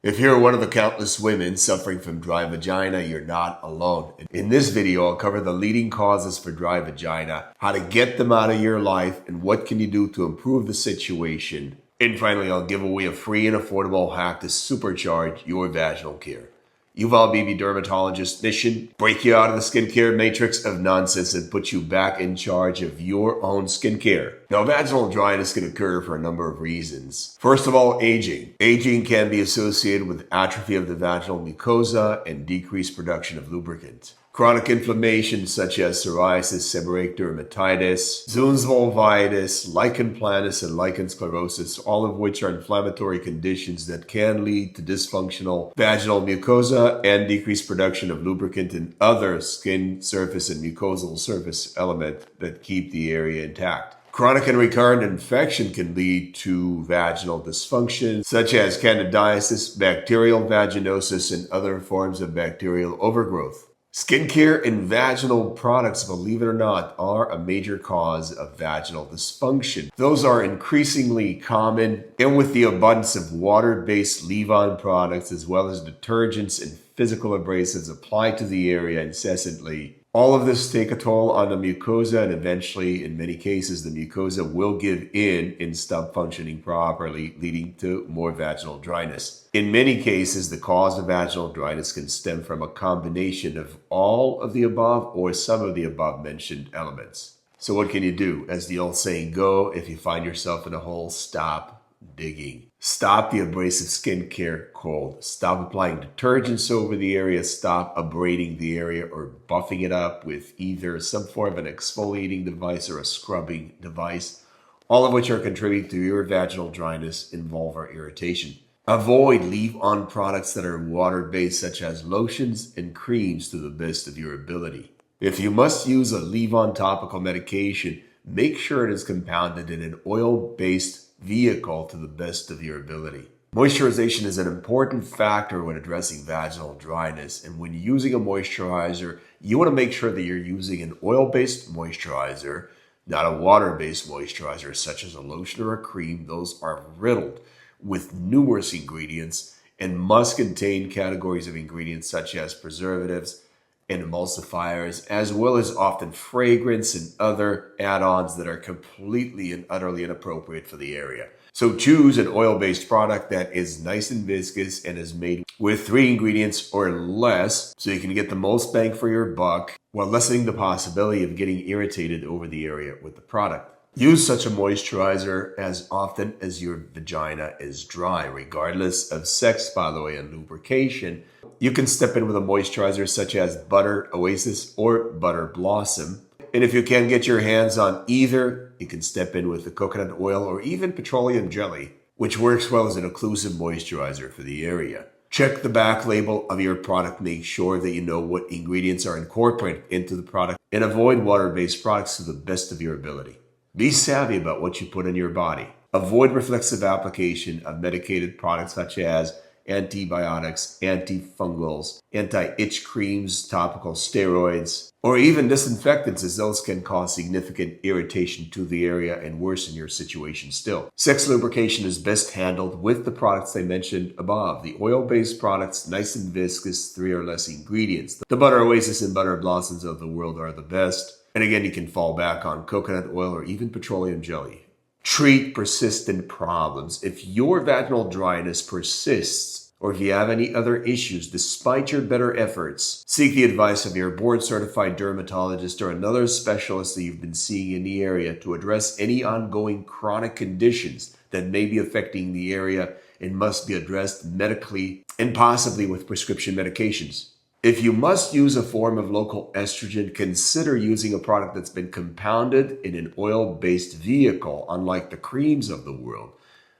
If you're one of the countless women suffering from dry vagina, you're not alone. In this video, I'll cover the leading causes for dry vagina, how to get them out of your life, and what can you do to improve the situation. And finally, I'll give away a free and affordable hack to supercharge your vaginal care. Yuval Bibi, Dermatologist, mission: break you out of the skincare matrix of nonsense and put you back in charge of your own skincare. Now, vaginal dryness can occur for a number of reasons. First of all, aging. Aging can be associated with atrophy of the vaginal mucosa and decreased production of lubricant. Chronic inflammation such as psoriasis, seborrheic dermatitis, Zunn's vulvitis, lichen planus, and lichen sclerosis, all of which are inflammatory conditions that can lead to dysfunctional vaginal mucosa and decreased production of lubricant and other skin surface and mucosal surface elements that keep the area intact. Chronic and recurrent infection can lead to vaginal dysfunction, such as candidiasis, bacterial vaginosis, and other forms of bacterial overgrowth. Skincare and vaginal products, believe it or not, are a major cause of vaginal dysfunction. Those are increasingly common, and with the abundance of water-based leave-on products as well as detergents and physical abrasives applied to the area incessantly, all of this take a toll on the mucosa, and eventually, in many cases, the mucosa will give in and stop functioning properly, leading to more vaginal dryness. In many cases, the cause of vaginal dryness can stem from a combination of all of the above or some of the above mentioned elements. So what can you do? As the old saying go, if you find yourself in a hole, stop digging. Stop the abrasive skincare cold. Stop applying detergents over the area. Stop abrading the area or buffing it up with either some form of an exfoliating device or a scrubbing device, all of which are contributing to your vaginal dryness and vulvar irritation. Avoid leave-on products that are water-based, such as lotions and creams, to the best of your ability. If you must use a leave-on topical medication, make sure it is compounded in an oil-based vehicle to the best of your ability. Moisturization is an important factor when addressing vaginal dryness, and when using a moisturizer, you want to make sure that you're using an oil-based moisturizer, not a water-based moisturizer such as a lotion or a cream. Those are riddled with numerous ingredients and must contain categories of ingredients such as preservatives and emulsifiers, as well as often fragrance and other add-ons that are completely and utterly inappropriate for the area. So choose an oil-based product that is nice and viscous and is made with 3 ingredients or less, so you can get the most bang for your buck while lessening the possibility of getting irritated over the area with the product. Use such a moisturizer as often as your vagina is dry, regardless of sex, by the way, and lubrication. You can step in with a moisturizer such as Butter Oasis or Butter Blossom. And if you can get your hands on either, you can step in with the coconut oil or even petroleum jelly, which works well as an occlusive moisturizer for the area. Check the back label of your product. Make sure that you know what ingredients are incorporated into the product, and avoid water-based products to the best of your ability. Be savvy about what you put in your body. Avoid reflexive application of medicated products such as antibiotics, antifungals, anti-itch creams, topical steroids, or even disinfectants, as those can cause significant irritation to the area and worsen your situation still. Sex lubrication is best handled with the products I mentioned above. The oil-based products, nice and viscous, 3 or less ingredients. The Butter Oasis and Butter Blossoms of the world are the best. And again, you can fall back on coconut oil or even petroleum jelly. Treat persistent problems. If your vaginal dryness persists, or if you have any other issues despite your better efforts, seek the advice of your board-certified dermatologist or another specialist that you've been seeing in the area to address any ongoing chronic conditions that may be affecting the area and must be addressed medically and possibly with prescription medications. If you must use a form of local estrogen, consider using a product that's been compounded in an oil-based vehicle, unlike the creams of the world.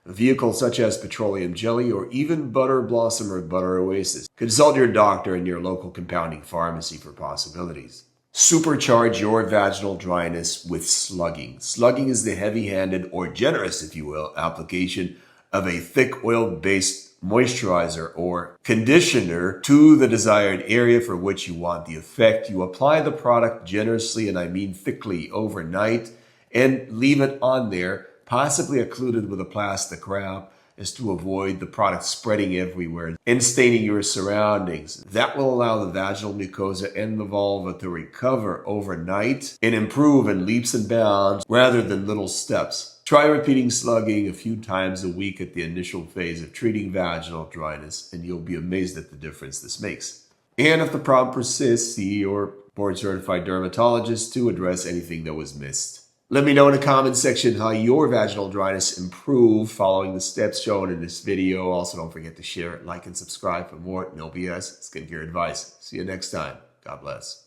A vehicle such as petroleum jelly or even Butter Blossom or Butter Oasis. Consult your doctor and your local compounding pharmacy for possibilities. Supercharge your vaginal dryness with slugging. Slugging is the heavy-handed, or generous, if you will, application of a thick oil-based moisturizer or conditioner to the desired area for which you want the effect. You apply the product generously, and I mean thickly, overnight, and leave it on there, possibly occluded with a plastic wrap, is to avoid the product spreading everywhere and staining your surroundings. That will allow the vaginal mucosa and the vulva to recover overnight and improve in leaps and bounds rather than little steps. Try repeating slugging a few times a week at the initial phase of treating vaginal dryness, and you'll be amazed at the difference this makes. And if the problem persists, see your board-certified dermatologist to address anything that was missed. Let me know in the comment section how your vaginal dryness improved following the steps shown in this video. Also, don't forget to share it, like, and subscribe for more no BS skincare advice. See you next time. God bless.